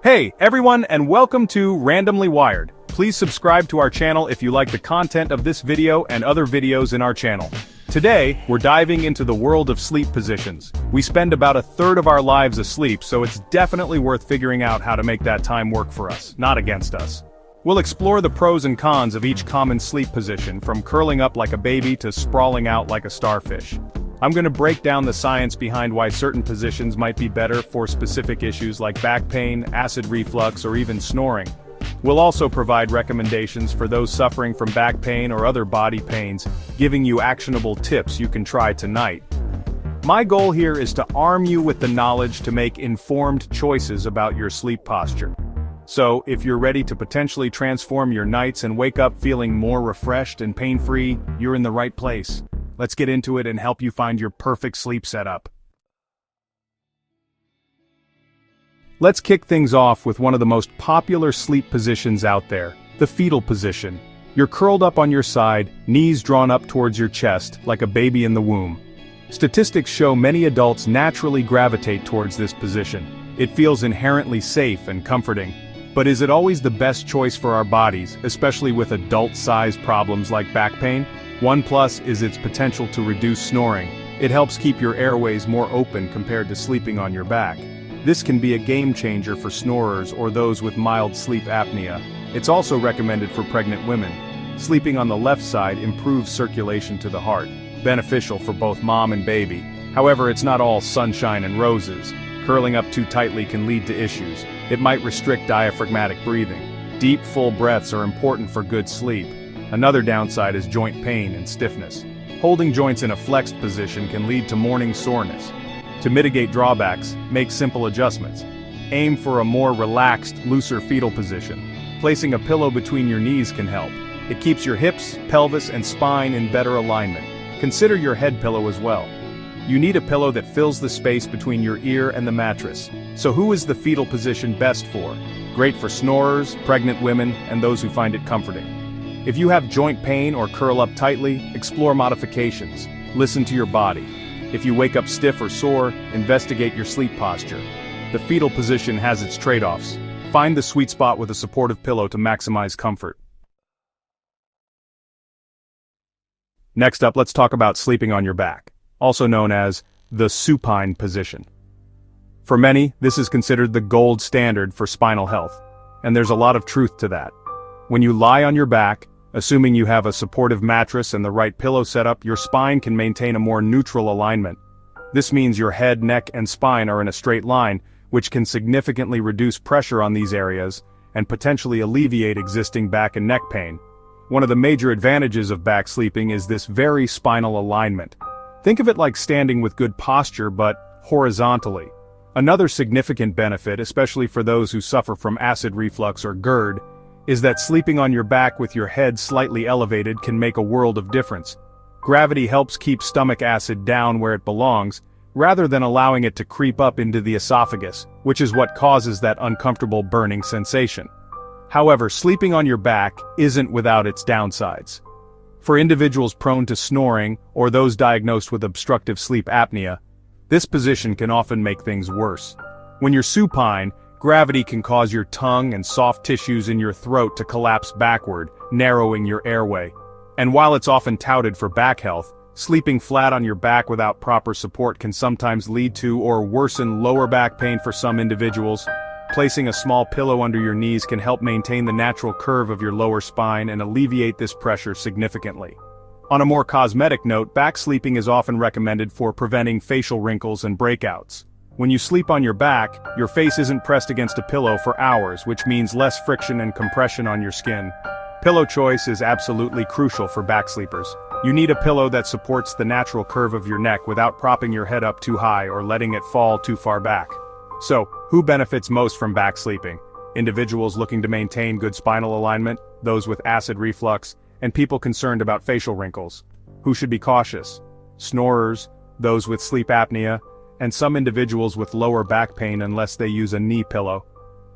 Hey, everyone, and welcome to Randomly Wired. Please subscribe to our channel if you like the content of this video and other videos in our channel. Today, we're diving into the world of sleep positions. We spend about a third of our lives asleep, so it's definitely worth figuring out how to make that time work for us, not against us. We'll explore the pros and cons of each common sleep position, from curling up like a baby to sprawling out like a starfish. I'm going to break down the science behind why certain positions might be better for specific issues like back pain, acid reflux, or even snoring. We'll also provide recommendations for those suffering from back pain or other body pains, giving you actionable tips you can try tonight. My goal here is to arm you with the knowledge to make informed choices about your sleep posture. So, if you're ready to potentially transform your nights and wake up feeling more refreshed and pain-free, you're in the right place. Let's get into it and help you find your perfect sleep setup. Let's kick things off with one of the most popular sleep positions out there, the fetal position. You're curled up on your side, knees drawn up towards your chest, like a baby in the womb. Statistics show many adults naturally gravitate towards this position. It feels inherently safe and comforting. But is it always the best choice for our bodies, especially with adult-sized problems like back pain? One plus is its potential to reduce snoring. It helps keep your airways more open compared to sleeping on your back. This can be a game changer for snorers or those with mild sleep apnea. It's also recommended for pregnant women. Sleeping on the left side improves circulation to the heart, beneficial for both mom and baby. However, it's not all sunshine and roses. Curling up too tightly can lead to issues. It might restrict diaphragmatic breathing. Deep, full breaths are important for good sleep. Another downside is joint pain and stiffness. Holding joints in a flexed position can lead to morning soreness. To mitigate drawbacks, make simple adjustments. Aim for a more relaxed, looser fetal position. Placing a pillow between your knees can help. It keeps your hips, pelvis, and spine in better alignment. Consider your head pillow as well. You need a pillow that fills the space between your ear and the mattress. So who is the fetal position best for? Great for snorers, pregnant women, and those who find it comforting. If you have joint pain or curl up tightly, explore modifications. Listen to your body. If you wake up stiff or sore, investigate your sleep posture. The fetal position has its trade-offs. Find the sweet spot with a supportive pillow to maximize comfort. Next up, let's talk about sleeping on your back, also known as the supine position. For many, this is considered the gold standard for spinal health, and there's a lot of truth to that. When you lie on your back, assuming you have a supportive mattress and the right pillow setup, your spine can maintain a more neutral alignment. This means your head, neck, and spine are in a straight line, which can significantly reduce pressure on these areas and potentially alleviate existing back and neck pain. One of the major advantages of back sleeping is this very spinal alignment. Think of it like standing with good posture but horizontally. Another significant benefit, especially for those who suffer from acid reflux or GERD, is that sleeping on your back with your head slightly elevated can make a world of difference. Gravity helps keep stomach acid down where it belongs, rather than allowing it to creep up into the esophagus, which is what causes that uncomfortable burning sensation. However, sleeping on your back isn't without its downsides. For individuals prone to snoring or those diagnosed with obstructive sleep apnea, this position can often make things worse. When you're supine, gravity can cause your tongue and soft tissues in your throat to collapse backward, narrowing your airway. And while it's often touted for back health, sleeping flat on your back without proper support can sometimes lead to or worsen lower back pain for some individuals. Placing a small pillow under your knees can help maintain the natural curve of your lower spine and alleviate this pressure significantly. On a more cosmetic note, back sleeping is often recommended for preventing facial wrinkles and breakouts. When you sleep on your back, your face isn't pressed against a pillow for hours, which means less friction and compression on your skin. Pillow choice is absolutely crucial for back sleepers. You need a pillow that supports the natural curve of your neck without propping your head up too high or letting it fall too far back. So, who benefits most from back sleeping? Individuals looking to maintain good spinal alignment, those with acid reflux, and people concerned about facial wrinkles. Who should be cautious? Snorers, those with sleep apnea, and some individuals with lower back pain unless they use a knee pillow.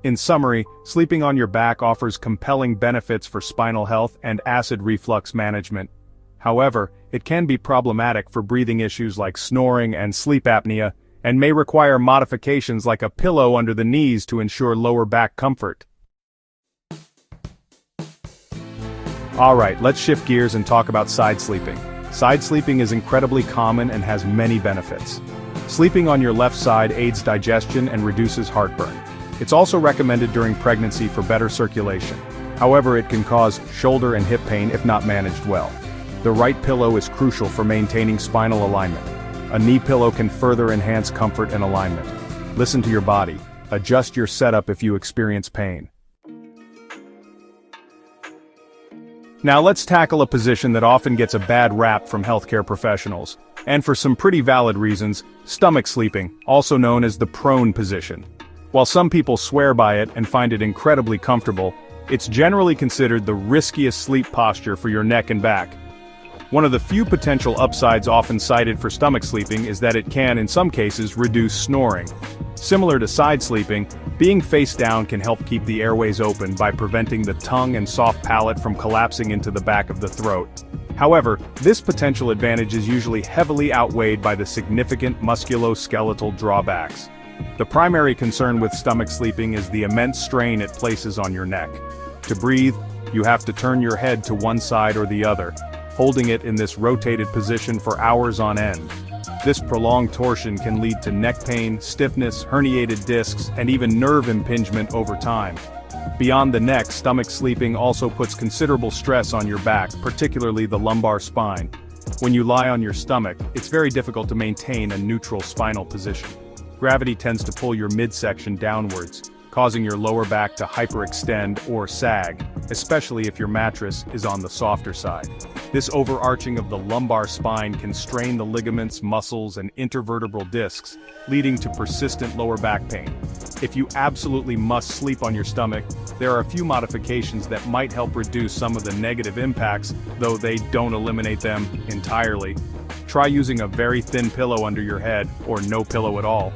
In summary, sleeping on your back offers compelling benefits for spinal health and acid reflux management. However, it can be problematic for breathing issues like snoring and sleep apnea, and may require modifications like a pillow under the knees to ensure lower back comfort. Alright, let's shift gears and talk about side sleeping. Side sleeping is incredibly common and has many benefits. Sleeping on your left side aids digestion and reduces heartburn. It's also recommended during pregnancy for better circulation. However, it can cause shoulder and hip pain if not managed well. The right pillow is crucial for maintaining spinal alignment. A knee pillow can further enhance comfort and alignment. Listen to your body. Adjust your setup if you experience pain. Now let's tackle a position that often gets a bad rap from healthcare professionals, and for some pretty valid reasons, stomach sleeping, also known as the prone position. While some people swear by it and find it incredibly comfortable, it's generally considered the riskiest sleep posture for your neck and back. One of the few potential upsides often cited for stomach sleeping is that it can, in some cases, reduce snoring. Similar to side sleeping, being face down can help keep the airways open by preventing the tongue and soft palate from collapsing into the back of the throat. However, this potential advantage is usually heavily outweighed by the significant musculoskeletal drawbacks. The primary concern with stomach sleeping is the immense strain it places on your neck. To breathe, you have to turn your head to one side or the other, holding it in this rotated position for hours on end. This prolonged torsion can lead to neck pain, stiffness, herniated discs, and even nerve impingement over time. Beyond the neck, stomach sleeping also puts considerable stress on your back, particularly the lumbar spine. When you lie on your stomach, it's very difficult to maintain a neutral spinal position. Gravity tends to pull your midsection downwards, causing your lower back to hyperextend or sag, especially if your mattress is on the softer side. This overarching of the lumbar spine can strain the ligaments, muscles, and intervertebral discs, leading to persistent lower back pain. If you absolutely must sleep on your stomach, there are a few modifications that might help reduce some of the negative impacts, though they don't eliminate them entirely. Try using a very thin pillow under your head, or no pillow at all.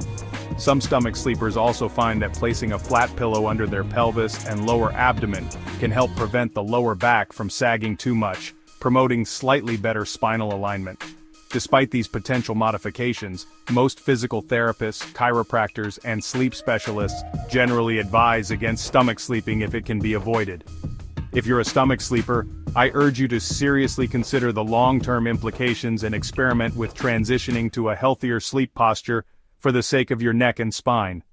Some stomach sleepers also find that placing a flat pillow under their pelvis and lower abdomen can help prevent the lower back from sagging too much, promoting slightly better spinal alignment. Despite these potential modifications, most physical therapists, chiropractors, and sleep specialists generally advise against stomach sleeping if it can be avoided. If you're a stomach sleeper, I urge you to seriously consider the long-term implications and experiment with transitioning to a healthier sleep posture for the sake of your neck and spine.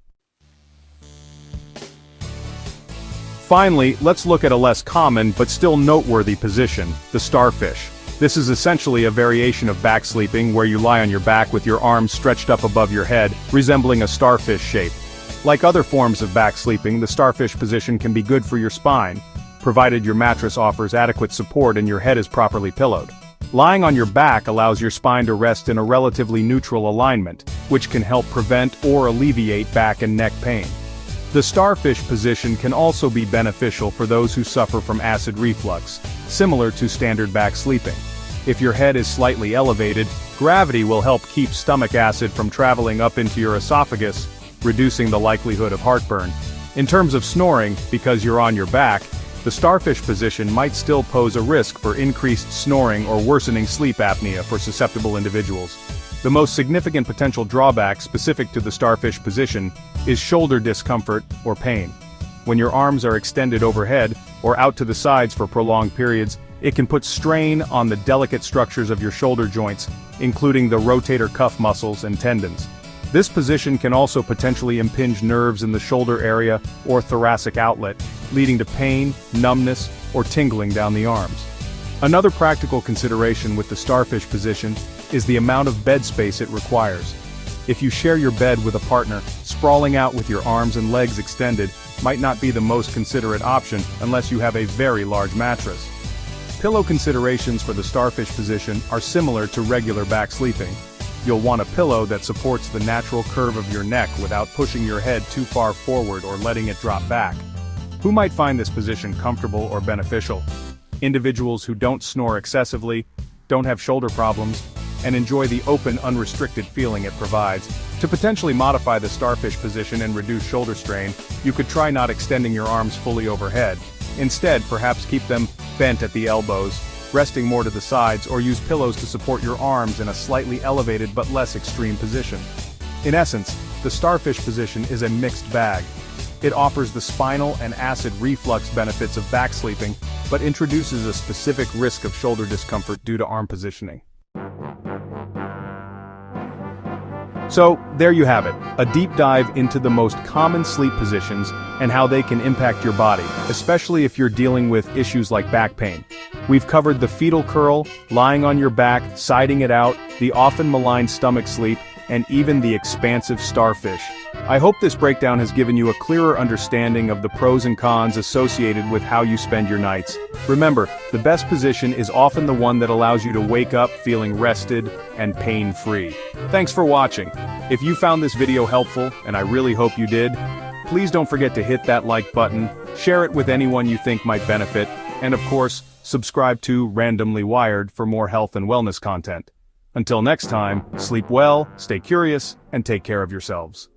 Finally, let's look at a less common but still noteworthy position, the starfish. This is essentially a variation of back sleeping where you lie on your back with your arms stretched up above your head, resembling a starfish shape. Like other forms of back sleeping, the starfish position can be good for your spine, provided your mattress offers adequate support and your head is properly pillowed. Lying on your back allows your spine to rest in a relatively neutral alignment, which can help prevent or alleviate back and neck pain. The starfish position can also be beneficial for those who suffer from acid reflux, similar to standard back sleeping. If your head is slightly elevated, gravity will help keep stomach acid from traveling up into your esophagus, reducing the likelihood of heartburn. In terms of snoring, because you're on your back, the starfish position might still pose a risk for increased snoring or worsening sleep apnea for susceptible individuals. The most significant potential drawback specific to the starfish position is shoulder discomfort or pain. When your arms are extended overhead or out to the sides for prolonged periods, it can put strain on the delicate structures of your shoulder joints, including the rotator cuff muscles and tendons. This position can also potentially impinge nerves in the shoulder area or thoracic outlet, leading to pain, numbness, or tingling down the arms. Another practical consideration with the starfish position is the amount of bed space it requires. If you share your bed with a partner, sprawling out with your arms and legs extended might not be the most considerate option unless you have a very large mattress. Pillow considerations for the starfish position are similar to regular back sleeping. You'll want a pillow that supports the natural curve of your neck without pushing your head too far forward or letting it drop back. Who might find this position comfortable or beneficial? Individuals who don't snore excessively, don't have shoulder problems, and enjoy the open, unrestricted feeling it provides. To potentially modify the starfish position and reduce shoulder strain, you could try not extending your arms fully overhead. Instead, perhaps keep them bent at the elbows, resting more to the sides, or use pillows to support your arms in a slightly elevated but less extreme position. In essence, the starfish position is a mixed bag. It offers the spinal and acid reflux benefits of back sleeping, but introduces a specific risk of shoulder discomfort due to arm positioning. So, there you have it, a deep dive into the most common sleep positions and how they can impact your body, especially if you're dealing with issues like back pain. We've covered the fetal curl, lying on your back, siding it out, the often maligned stomach sleep, and even the expansive starfish. I hope this breakdown has given you a clearer understanding of the pros and cons associated with how you spend your nights. Remember, the best position is often the one that allows you to wake up feeling rested and pain-free. Thanks for watching. If you found this video helpful, and I really hope you did, please don't forget to hit that like button, share it with anyone you think might benefit, and of course, subscribe to Randomly Wired for more health and wellness content. Until next time, sleep well, stay curious, and take care of yourselves.